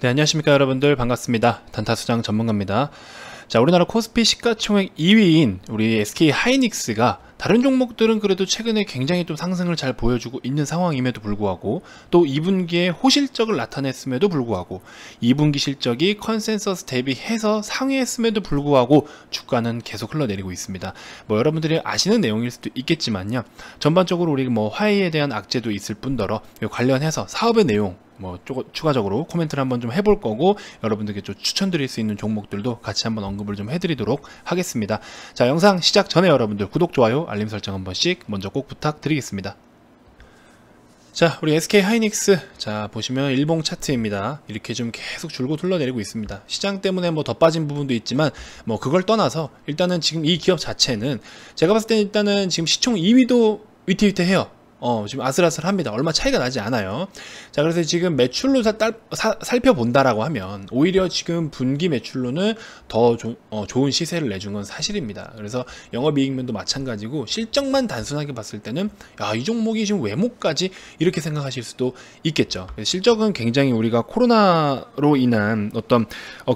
네, 안녕하십니까 여러분들, 반갑습니다. 단타수장 전문가입니다. 자, 우리나라 코스피 시가총액 2위인 우리 SK 하이닉스가 다른 종목들은 그래도 최근에 굉장히 또 상승을 잘 보여주고 있는 상황임에도 불구하고, 또 2분기에 호실적을 나타냈음에도 불구하고, 2분기 실적이 컨센서스 대비해서 상회했음에도 불구하고 주가는 계속 흘러내리고 있습니다. 뭐 여러분들이 아시는 내용일 수도 있겠지만요, 전반적으로 우리 뭐 화웨이에 대한 악재도 있을 뿐더러 관련해서 사업의 내용 추가적으로 코멘트를 한번 좀 해볼 거고, 여러분들께 좀 추천드릴 수 있는 종목들도 같이 한번 언급을 좀 해드리도록 하겠습니다. 자, 영상 시작 전에 여러분들 구독, 좋아요, 알림 설정 한 번씩 먼저 꼭 부탁드리겠습니다. 자, 우리 SK 하이닉스, 자 보시면 일봉 차트입니다. 이렇게 좀 계속 줄곧 흘러내리고 있습니다. 시장 때문에 뭐 더 빠진 부분도 있지만 뭐 그걸 떠나서 일단은 지금 이 기업 자체는 제가 봤을 때는 일단은 지금 시총 2위도 위태위태해요. 지금 아슬아슬합니다. 얼마 차이가 나지 않아요. 자, 그래서 지금 매출로 살펴본다라고 하면 오히려 지금 분기 매출로는 더 좋은 시세를 내준 건 사실입니다. 그래서 영업이익면도 마찬가지고, 실적만 단순하게 봤을 때는 야, 이 종목이 지금 왜 못 가지? 이렇게 생각하실 수도 있겠죠. 실적은 굉장히 우리가 코로나로 인한 어떤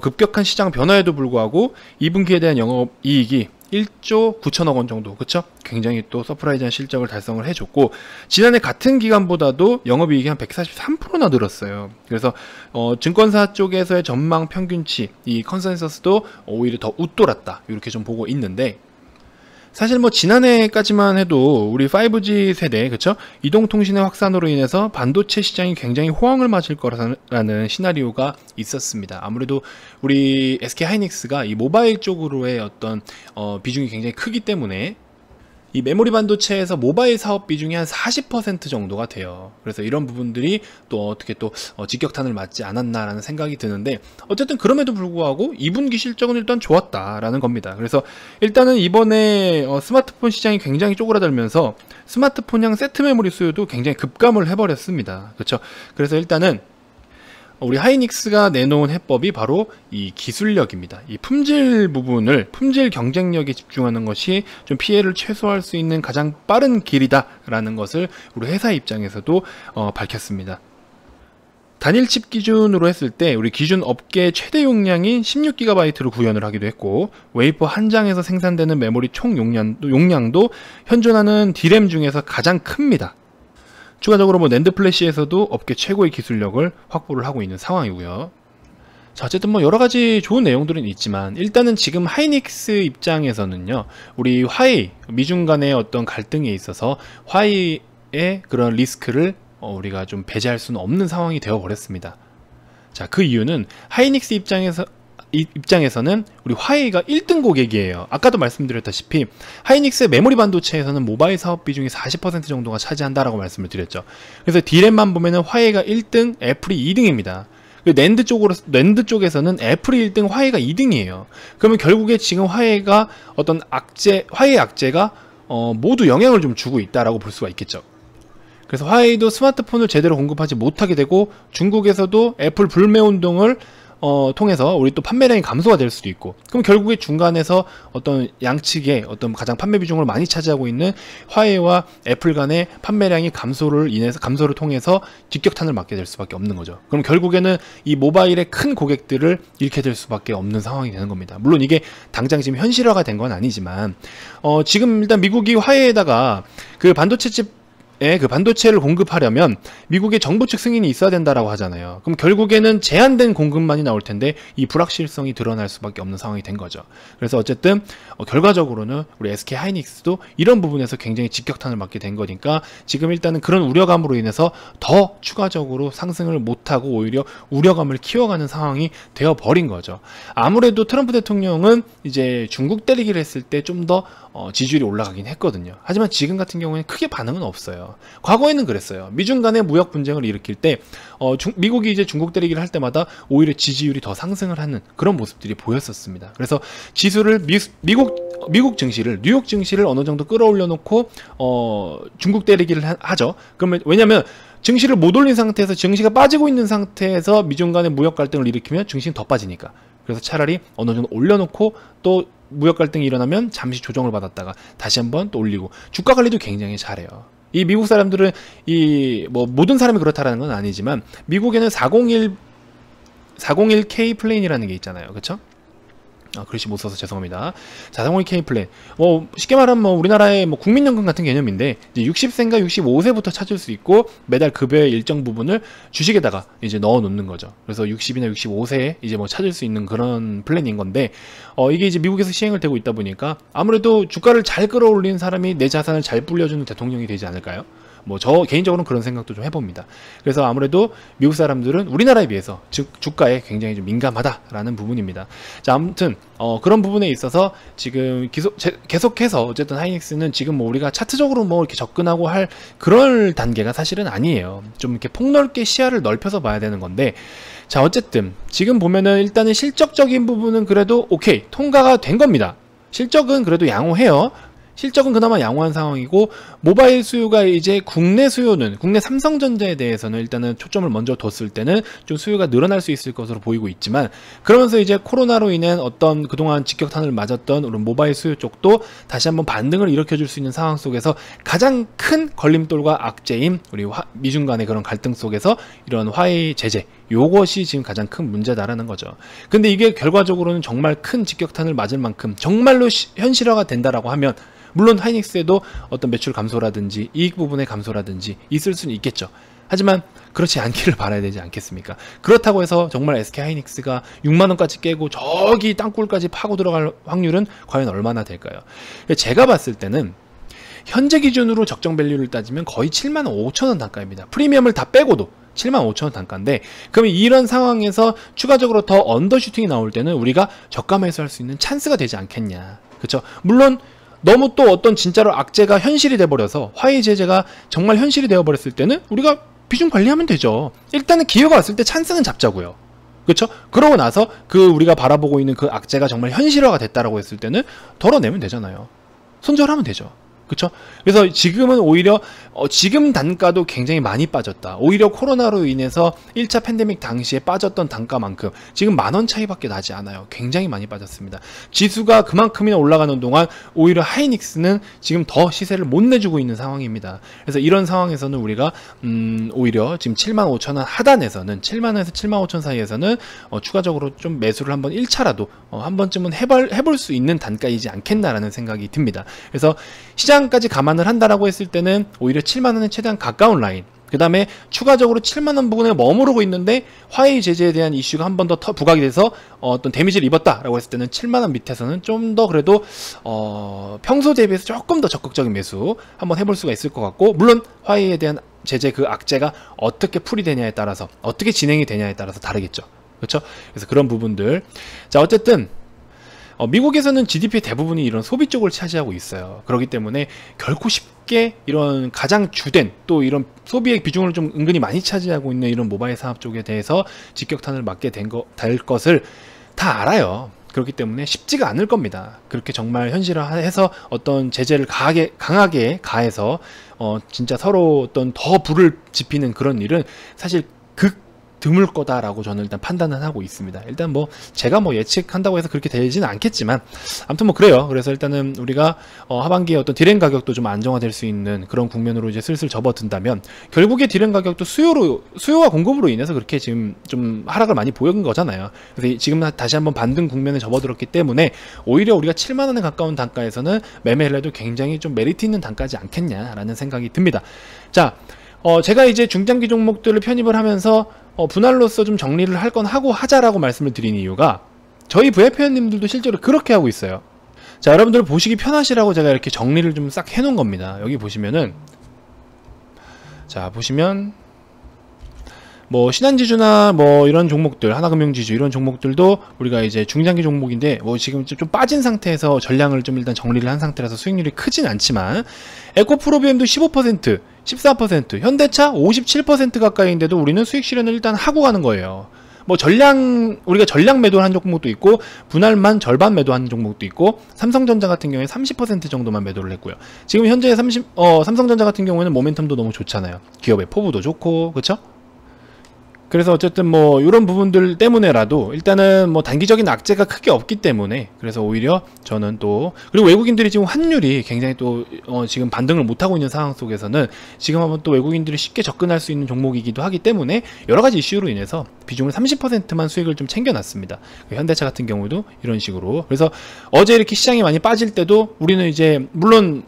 급격한 시장 변화에도 불구하고 2분기에 대한 영업이익이 1조 9천억 원 정도, 그쵸? 굉장히 또 서프라이즈한 실적을 달성을 해줬고, 지난해 같은 기간보다도 영업이익이 한 143%나 늘었어요. 그래서 증권사 쪽에서의 전망 평균치, 이 컨센서스도 오히려 더 웃돌았다, 이렇게 좀 보고 있는데, 사실 뭐 지난해까지만 해도 우리 5G 세대, 그쵸? 이동통신의 확산으로 인해서 반도체 시장이 굉장히 호황을 맞을 거라는 시나리오가 있었습니다. 아무래도 우리 SK 하이닉스가 이 모바일 쪽으로의 어떤 비중이 굉장히 크기 때문에 이 메모리 반도체에서 모바일 사업 비중이 한 40% 정도가 돼요. 그래서 이런 부분들이 또 어떻게 또 직격탄을 맞지 않았나라는 생각이 드는데, 어쨌든 그럼에도 불구하고 2분기 실적은 일단 좋았다라는 겁니다. 그래서 일단은 이번에 스마트폰 시장이 굉장히 쪼그라들면서 스마트폰형 세트 메모리 수요도 굉장히 급감을 해버렸습니다. 그렇죠? 그래서 일단은 우리 하이닉스가 내놓은 해법이 바로 이 기술력입니다. 이 품질 경쟁력에 집중하는 것이 좀 피해를 최소화할 수 있는 가장 빠른 길이다라는 것을 우리 회사 입장에서도 밝혔습니다. 단일 칩 기준으로 했을 때 우리 기준 업계 최대 용량인 16GB로 구현을 하기도 했고, 웨이퍼 한 장에서 생산되는 메모리 총 용량도 현존하는 D램 중에서 가장 큽니다. 추가적으로 뭐 낸드 플래시에서도 업계 최고의 기술력을 확보를 하고 있는 상황이고요. 자, 어쨌든 뭐 여러가지 좋은 내용들은 있지만, 일단은 지금 하이닉스 입장에서는요, 우리 화웨이, 미중 간의 어떤 갈등에 있어서 화웨이의 그런 리스크를 우리가 좀 배제할 수는 없는 상황이 되어 버렸습니다. 자, 그 이유는 하이닉스 입장에서는 우리 화웨이가 1등 고객이에요. 아까도 말씀드렸다시피 하이닉스의 메모리 반도체에서는 모바일 사업 비중이 40% 정도가 차지한다라고 말씀을 드렸죠. 그래서 D램만 보면은 화웨이가 1등, 애플이 2등입니다. 낸드 쪽에서는 애플이 1등, 화웨이가 2등이에요. 그러면 결국에 지금 화웨이가 어떤 화웨이 악재가 모두 영향을 좀 주고 있다라고 볼 수가 있겠죠. 그래서 화웨이도 스마트폰을 제대로 공급하지 못하게 되고, 중국에서도 애플 불매 운동을 통해서 우리 또 판매량이 감소가 될 수도 있고, 그럼 결국에 중간에서 어떤 양측의 어떤 가장 판매 비중을 많이 차지하고 있는 화웨이와 애플 간의 판매량이 감소를 통해서 직격탄을 맞게 될 수밖에 없는 거죠. 그럼 결국에는 이 모바일의 큰 고객들을 잃게 될 수밖에 없는 상황이 되는 겁니다. 물론 이게 당장 지금 현실화가 된 건 아니지만, 지금 일단 미국이 화웨이에다가 그 반도체를 공급하려면 미국의 정부 측 승인이 있어야 된다라고 하잖아요. 그럼 결국에는 제한된 공급만이 나올 텐데 이 불확실성이 드러날 수밖에 없는 상황이 된 거죠. 그래서 어쨌든 결과적으로는 우리 SK 하이닉스도 이런 부분에서 굉장히 직격탄을 맞게 된 거니까, 지금 일단은 그런 우려감으로 인해서 더 추가적으로 상승을 못하고 오히려 우려감을 키워가는 상황이 되어버린 거죠. 아무래도 트럼프 대통령은 이제 중국 때리기를 했을 때 좀 더 지지율이 올라가긴 했거든요. 하지만 지금 같은 경우에는 크게 반응은 없어요. 과거에는 그랬어요. 미중 간의 무역 분쟁을 일으킬 때 미국이 이제 중국 때리기를 할 때마다 오히려 지지율이 더 상승을 하는 그런 모습들이 보였었습니다. 그래서 지수를 미국 증시를, 뉴욕 증시를 어느 정도 끌어올려 놓고 중국 때리기를 하죠. 그러면 왜냐면 증시를 못 올린 상태에서, 증시가 빠지고 있는 상태에서 미중 간의 무역 갈등을 일으키면 증시는 더 빠지니까, 그래서 차라리 어느 정도 올려놓고 또 무역 갈등이 일어나면 잠시 조정을 받았다가 다시 한번 또 올리고, 주가 관리도 굉장히 잘해요. 이 미국 사람들은 이 뭐 모든 사람이 그렇다라는 건 아니지만, 미국에는 401K 플랜이라는 게 있잖아요. 그쵸? 글씨 못 써서 죄송합니다. 자, 401K 플랜. 쉽게 말하면 우리나라의 국민연금 같은 개념인데, 이제 60세인가 65세부터 찾을 수 있고, 매달 급여의 일정 부분을 주식에다가 이제 넣어 놓는 거죠. 그래서 60이나 65세에 이제 찾을 수 있는 그런 플랜인 건데, 이게 이제 미국에서 시행을 되고 있다 보니까, 아무래도 주가를 잘 끌어올리는 사람이 내 자산을 잘 불려주는 대통령이 되지 않을까요? 저 개인적으로는 그런 생각도 좀 해봅니다. 그래서 아무래도 미국 사람들은 우리나라에 비해서 주가에 굉장히 좀 민감하다라는 부분입니다. 자, 아무튼 그런 부분에 있어서 지금 계속해서 어쨌든 하이닉스는 지금 우리가 차트적으로 이렇게 접근하고 할 그럴 단계가 사실은 아니에요. 좀 이렇게 폭넓게 시야를 넓혀서 봐야 되는 건데, 자, 어쨌든 지금 보면은 일단은 실적적인 부분은 그래도 오케이 통과가 된 겁니다. 실적은 그래도 양호해요. 실적은 그나마 양호한 상황이고, 모바일 수요가 이제 국내 수요는, 국내 삼성전자에 대해서는 일단은 초점을 먼저 뒀을 때는 좀 수요가 늘어날 수 있을 것으로 보이고 있지만, 그러면서 이제 코로나로 인한 어떤 그동안 직격탄을 맞았던 우리 모바일 수요 쪽도 다시 한번 반등을 일으켜줄 수 있는 상황 속에서 가장 큰 걸림돌과 악재인 우리 미중 간의 그런 갈등 속에서 이런 화해 제재, 요것이 지금 가장 큰 문제다라는 거죠. 근데 이게 결과적으로는 정말 큰 직격탄을 맞을 만큼 정말로 현실화가 된다라고 하면, 물론 하이닉스에도 어떤 매출 감소라든지 이익 부분의 감소라든지 있을 수는 있겠죠. 하지만 그렇지 않기를 바라야 되지 않겠습니까? 그렇다고 해서 정말 SK 하이닉스가 6만원까지 깨고 저기 땅굴까지 파고 들어갈 확률은 과연 얼마나 될까요? 제가 봤을 때는 현재 기준으로 적정 밸류를 따지면 거의 75,000원 단가입니다. 프리미엄을 다 빼고도 75,000원 단가인데, 그러면 이런 상황에서 추가적으로 더 언더슈팅이 나올 때는 우리가 저가 매수할 수 있는 찬스가 되지 않겠냐. 그렇죠? 물론 너무 또 어떤 진짜로 악재가 현실이 돼버려서 화해 제재가 정말 현실이 되어버렸을 때는 우리가 비중 관리하면 되죠. 일단은 기회가 왔을 때 찬스는 잡자고요. 그렇죠? 그러고 나서 우리가 바라보고 있는 그 악재가 정말 현실화가 됐다라고 했을 때는 덜어내면 되잖아요. 손절하면 되죠. 그렇죠? 그래서 지금은 오히려 지금 단가도 굉장히 많이 빠졌다. 오히려 코로나로 인해서 1차 팬데믹 당시에 빠졌던 단가만큼 지금 10,000원 차이밖에 나지 않아요. 굉장히 많이 빠졌습니다. 지수가 그만큼이나 올라가는 동안 오히려 하이닉스는 지금 더 시세를 못 내주고 있는 상황입니다. 그래서 이런 상황에서는 우리가 오히려 지금 75,000원 하단에서는 70,000원에서 75,000원 사이에서는 추가적으로 좀 매수를 한번 1차라도 한 번쯤은 해볼 수 있는 단가이지 않겠나라는 생각이 듭니다. 그래서 시장까지 감안을 한다라고 했을 때는 오히려 7만원에 최대한 가까운 라인, 그 다음에 추가적으로 7만원 부근에 머무르고 있는데 화해 제재에 대한 이슈가 한 번 더 부각이 돼서 어떤 데미지를 입었다라고 했을 때는 7만원 밑에서는 좀 더 그래도 평소 대비해서 조금 더 적극적인 매수 한번 해볼 수가 있을 것 같고, 물론 화해에 대한 제재 그 악재가 어떻게 풀이되냐에 따라서, 어떻게 진행이 되냐에 따라서 다르겠죠. 그렇죠? 그래서 그런 부분들. 자, 어쨌든 미국에서는 GDP의 대부분이 이런 소비 쪽을 차지하고 있어요. 그렇기 때문에 결코 쉽게 이런 가장 주된, 또 이런 소비의 비중을 좀 은근히 많이 차지하고 있는 이런 모바일 산업 쪽에 대해서 직격탄을 맞게 될 것을 다 알아요. 그렇기 때문에 쉽지가 않을 겁니다. 그렇게 정말 현실화해서 어떤 제재를 강하게 가해서 진짜 서로 어떤 더 불을 지피는 그런 일은 사실 드물 거다라고 저는 일단 판단을 하고 있습니다. 일단 제가 예측한다고 해서 그렇게 되지는 않겠지만, 아무튼 그래요. 그래서 일단은 우리가 하반기에 어떤 디램 가격도 좀 안정화될 수 있는 그런 국면으로 이제 슬슬 접어든다면, 결국에 디램 가격도 수요와 공급으로 인해서 그렇게 지금 좀 하락을 많이 보인 거잖아요. 그래서 지금 다시 한번 반등 국면에 접어들었기 때문에 오히려 우리가 7만원에 가까운 단가에서는 매매를 해도 굉장히 좀 메리트 있는 단가지 않겠냐라는 생각이 듭니다. 자, 제가 이제 중장기 종목들을 편입을 하면서 분할로서 좀 정리를 할 건 하자라고 말씀을 드린 이유가, 저희 VIP원님들도 실제로 그렇게 하고 있어요. 자, 여러분들 보시기 편하시라고 제가 이렇게 정리를 좀 싹 해놓은 겁니다. 여기 보시면은, 자, 보시면 신한지주나 이런 종목들, 하나금융지주 이런 종목들도 우리가 이제 중장기 종목인데 지금 좀 빠진 상태에서 전량을 좀 일단 정리를 한 상태라서 수익률이 크진 않지만, 에코프로비엠도 15%, 14%, 현대차 57% 가까이인데도 우리는 수익 실현을 일단 하고 가는 거예요. 우리가 전량 매도를 한 종목도 있고, 분할만 절반 매도한 종목도 있고, 삼성전자 같은 경우에 30% 정도만 매도를 했고요. 지금 현재 삼성전자 같은 경우에는 모멘텀도 너무 좋잖아요. 기업의 포부도 좋고, 그쵸? 그래서 어쨌든 뭐 이런 부분들 때문에라도 일단은 뭐 단기적인 악재가 크게 없기 때문에, 그래서 오히려 저는 또, 그리고 외국인들이 지금 환율이 굉장히 또 지금 반등을 못하고 있는 상황 속에서는 지금 한번 또 외국인들이 쉽게 접근할 수 있는 종목이기도 하기 때문에 여러 가지 이슈로 인해서 비중을 30%만 수익을 좀 챙겨놨습니다. 현대차 같은 경우도 이런 식으로. 그래서 어제 이렇게 시장이 많이 빠질 때도 우리는 이제 물론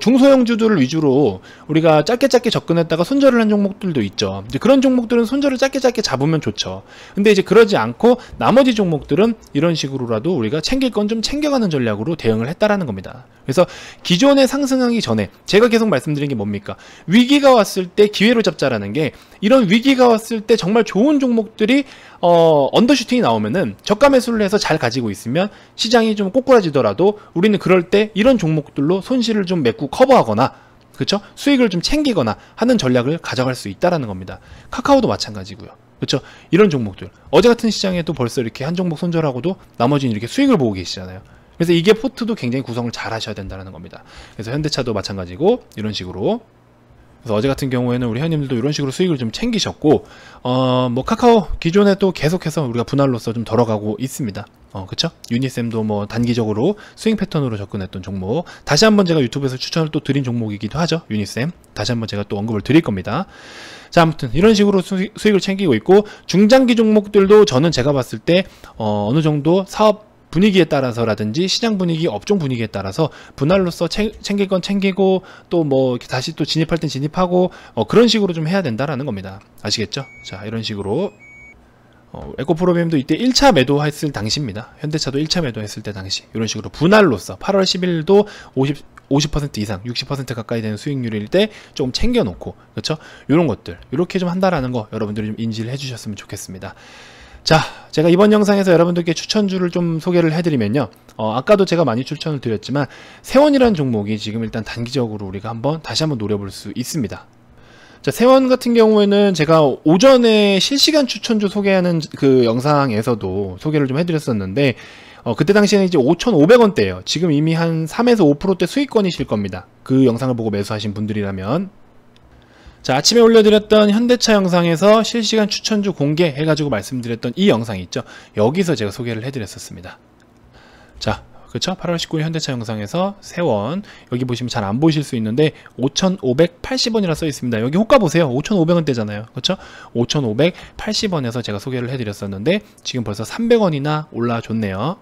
중소형주들을 위주로 우리가 짧게 접근했다가 손절을 한 종목들도 있죠. 이제 그런 종목들은 손절을 짧게 잡으면 좋죠. 근데 이제 그러지 않고 나머지 종목들은 이런 식으로라도 우리가 챙길 건 좀 챙겨가는 전략으로 대응을 했다라는 겁니다. 그래서 기존에 상승하기 전에 제가 계속 말씀드린 게 뭡니까? 위기가 왔을 때 기회로 잡자라는 게, 이런 위기가 왔을 때 정말 좋은 종목들이 언더슈팅이 나오면은 저가 매수를 해서 잘 가지고 있으면 시장이 좀 꼬꾸라지더라도 우리는 그럴 때 이런 종목들로 손실을 좀 메고 커버하거나, 그렇죠? 수익을 좀 챙기거나 하는 전략을 가져갈 수 있다라는 겁니다. 카카오도 마찬가지고요. 그렇죠? 이런 종목들 어제 같은 시장에도 벌써 이렇게 한 종목 손절하고도 나머지는 이렇게 수익을 보고 계시잖아요. 그래서 이게 포트도 굉장히 구성을 잘 하셔야 된다는 겁니다. 그래서 현대차도 마찬가지고 이런 식으로. 그래서 어제 같은 경우에는 우리 회원님들도 이런 식으로 수익을 좀 챙기셨고, 뭐 카카오 기존에 또 계속해서 우리가 분할로서 좀 덜어가고 있습니다. 그쵸? 유니쌤도 뭐 단기적으로 스윙 패턴으로 접근했던 종목, 다시 한번 제가 유튜브에서 추천을 또 드린 종목이기도 하죠. 유니쌤 다시 한번 제가 또 언급을 드릴 겁니다. 자, 아무튼 이런 식으로 수익을 챙기고 있고, 중장기 종목들도 저는 제가 봤을 때 어느 정도 사업 분위기에 따라서라든지 시장 분위기, 업종 분위기에 따라서 분할로서 챙길 건 챙기고, 또 뭐 다시 또 진입할 땐 진입하고, 그런 식으로 좀 해야 된다라는 겁니다. 아시겠죠? 자, 이런 식으로 에코프로비엠도 이때 1차 매도했을 당시입니다. 현대차도 1차 매도했을 때 당시 이런 식으로 분할로서 8월 10일도 50% 이상, 60% 가까이 되는 수익률일 때 조금 챙겨놓고, 그렇죠? 이런 것들 이렇게 좀 한다라는 거 여러분들이 좀 인지를 해주셨으면 좋겠습니다. 자, 제가 이번 영상에서 여러분들께 추천주를 좀 소개를 해드리면요, 아까도 제가 많이 추천을 드렸지만 세원이라는 종목이 지금 일단 단기적으로 우리가 다시 한번 노려볼 수 있습니다. 자, 세원 같은 경우에는 제가 오전에 실시간 추천주 소개하는 그 영상에서도 소개를 좀 해드렸었는데, 그때 당시에는 이제 5,500원대예요. 지금 이미 한 3에서 5%대 수익권이실 겁니다. 그 영상을 보고 매수하신 분들이라면. 자, 아침에 올려드렸던 현대차 영상에서 실시간 추천주 공개해가지고 말씀드렸던 이 영상이 있죠. 여기서 제가 소개를 해드렸었습니다. 자, 그쵸? 8월 19일 현대차 영상에서 세원, 여기 보시면 잘 안 보이실 수 있는데 5,580원이라 써 있습니다. 여기 호가 보세요. 5,500원대잖아요. 그쵸? 5,580원에서 제가 소개를 해드렸었는데 지금 벌써 300원이나 올라줬네요.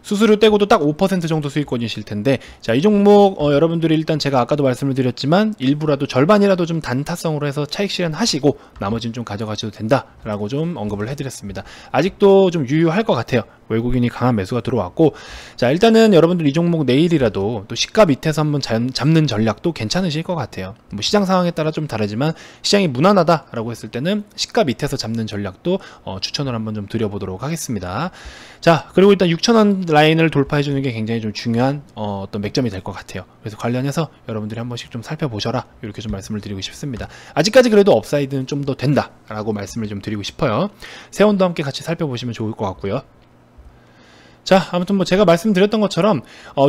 수수료 떼고도 딱 5% 정도 수익권이실 텐데, 자, 이 종목 여러분들이 일단 제가 아까도 말씀을 드렸지만 일부라도 절반이라도 좀 단타성으로 해서 차익 실현하시고 나머지는 좀 가져가셔도 된다라고 좀 언급을 해드렸습니다. 아직도 좀 유효할 것 같아요. 외국인이 강한 매수가 들어왔고, 자, 일단은 여러분들 이 종목 내일이라도 또 시가 밑에서 한번 잡는 전략도 괜찮으실 것 같아요. 뭐 시장 상황에 따라 좀 다르지만 시장이 무난하다라고 했을 때는 시가 밑에서 잡는 전략도 추천을 한번 좀 드려보도록 하겠습니다. 자, 그리고 일단 6,000원 라인을 돌파해 주는 게 굉장히 좀 중요한 어떤 맥점이 될 것 같아요. 그래서 관련해서 여러분들이 한 번씩 좀 살펴보셔라, 이렇게 좀 말씀을 드리고 싶습니다. 아직까지 그래도 업사이드는 좀 더 된다라고 말씀을 좀 드리고 싶어요. 세원도 함께 같이 살펴보시면 좋을 것 같고요. 자, 아무튼 뭐 제가 말씀드렸던 것처럼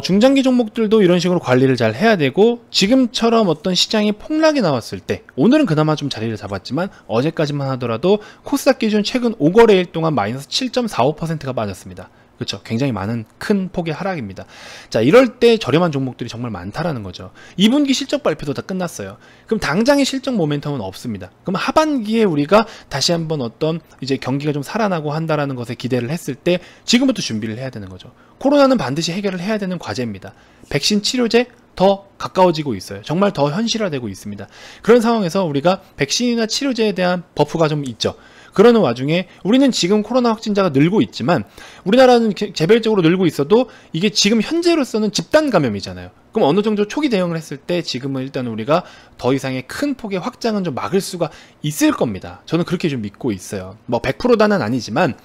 중장기 종목들도 이런 식으로 관리를 잘 해야 되고, 지금처럼 어떤 시장이 폭락이 나왔을 때, 오늘은 그나마 좀 자리를 잡았지만 어제까지만 하더라도 코스닥 기준 최근 5거래일 동안 마이너스 7.45%가 빠졌습니다. 그렇죠? 굉장히 많은 큰 폭의 하락입니다. 자, 이럴 때 저렴한 종목들이 정말 많다라는 거죠. 2분기 실적 발표도 다 끝났어요. 그럼 당장의 실적 모멘텀은 없습니다. 그럼 하반기에 우리가 다시 한번 어떤 이제 경기가 좀 살아나고 한다라는 것에 기대를 했을 때 지금부터 준비를 해야 되는 거죠. 코로나는 반드시 해결을 해야 되는 과제입니다. 백신 치료제 더 가까워지고 있어요. 정말 더 현실화되고 있습니다. 그런 상황에서 우리가 백신이나 치료제에 대한 버프가 좀 있죠. 그러는 와중에 우리는 지금 코로나 확진자가 늘고 있지만, 우리나라는 개별적으로 늘고 있어도 이게 지금 현재로서는 집단 감염이잖아요. 그럼 어느 정도 초기 대응을 했을 때 지금은 일단 우리가 더 이상의 큰 폭의 확장은 좀 막을 수가 있을 겁니다. 저는 그렇게 좀 믿고 있어요. 뭐 100%다는 아니지만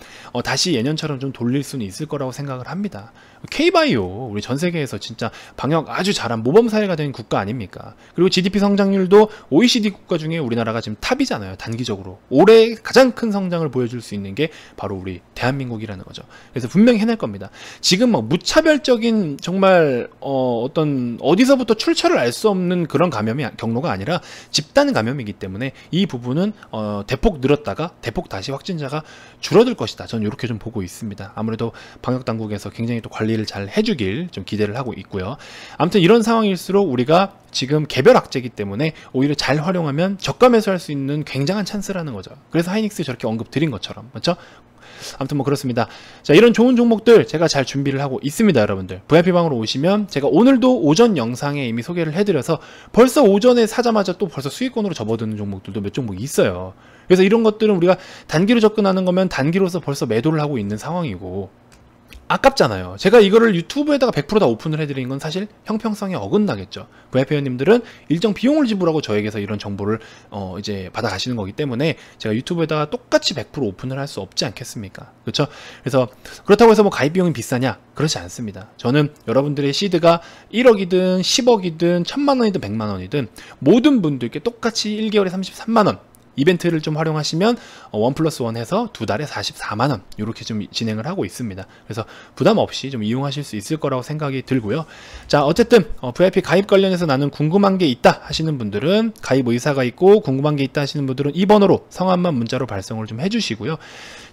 다시 예년처럼 좀 돌릴 수는 있을 거라고 생각을 합니다. K바이오, 우리 전 세계에서 진짜 방역 아주 잘한 모범 사례가 된 국가 아닙니까? 그리고 GDP 성장률도 OECD 국가 중에 우리나라가 지금 탑이잖아요. 단기적으로 올해 가장 큰 성장을 보여줄 수 있는 게 바로 우리 대한민국이라는 거죠. 그래서 분명히 해낼 겁니다. 지금 막 무차별적인 정말 어떤 이거는 어디서부터 출처를 알 수 없는 그런 경로가 아니라 집단 감염이기 때문에 이 부분은 대폭 늘었다가 대폭 다시 확진자가 줄어들 것이다. 저는 이렇게 좀 보고 있습니다. 아무래도 방역 당국에서 굉장히 또 관리를 잘 해주길 좀 기대를 하고 있고요. 아무튼 이런 상황일수록 우리가 지금 개별 악재이기 때문에 오히려 잘 활용하면 저가 매수할 수 있는 굉장한 찬스라는 거죠. 그래서 하이닉스 저렇게 언급 드린 것처럼, 맞죠? 아무튼 뭐 그렇습니다. 자, 이런 좋은 종목들 제가 잘 준비를 하고 있습니다, 여러분들. VIP방으로 오시면 제가 오늘도 오전 영상에 이미 소개를 해드려서 벌써 오전에 사자마자 또 벌써 수익권으로 접어드는 종목들도 몇 종목이 있어요. 그래서 이런 것들은 우리가 단기로 접근하는 거면 단기로서 벌써 매도를 하고 있는 상황이고 아깝잖아요. 제가 이거를 유튜브에다가 100% 다 오픈을 해드리는 건 사실 형평성에 어긋나겠죠. VIP 회원님들은 일정 비용을 지불하고 저에게서 이런 정보를 이제 받아가시는 거기 때문에 제가 유튜브에다가 똑같이 100% 오픈을 할 수 없지 않겠습니까? 그렇죠? 그래서 그렇다고 해서 뭐 가입 비용이 비싸냐? 그렇지 않습니다. 저는 여러분들의 시드가 1억이든 10억이든 1000만 원이든 100만 원이든 모든 분들께 똑같이 1개월에 33만 원 이벤트를 좀 활용하시면 1+1 해서 2달에 44만원 이렇게 좀 진행을 하고 있습니다. 그래서 부담 없이 좀 이용하실 수 있을 거라고 생각이 들고요. 자, 어쨌든 VIP 가입 관련해서 나는 궁금한 게 있다 하시는 분들은, 가입 의사가 있고 궁금한 게 있다 하시는 분들은 이 번호로 성함만 문자로 발송을 좀 해주시고요.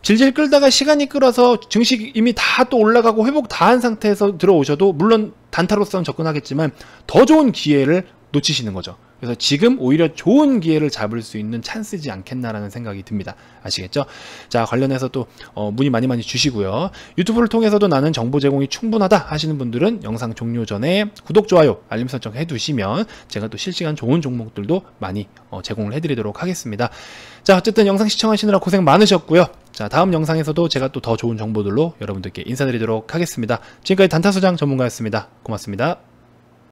질질 끌다가 시간이 끌어서 증시 이미 다 또 올라가고 회복 다 한 상태에서 들어오셔도 물론 단타로서는 접근하겠지만 더 좋은 기회를 놓치시는 거죠. 그래서 지금 오히려 좋은 기회를 잡을 수 있는 찬스지 않겠나라는 생각이 듭니다. 아시겠죠? 자, 관련해서 또 문의 많이 주시고요. 유튜브를 통해서도 나는 정보 제공이 충분하다 하시는 분들은 영상 종료 전에 구독, 좋아요, 알림 설정 해두시면 제가 또 실시간 좋은 종목들도 많이 제공을 해드리도록 하겠습니다. 자, 어쨌든 영상 시청하시느라 고생 많으셨고요. 자, 다음 영상에서도 제가 또 더 좋은 정보들로 여러분들께 인사드리도록 하겠습니다. 지금까지 단타수장 전문가였습니다. 고맙습니다.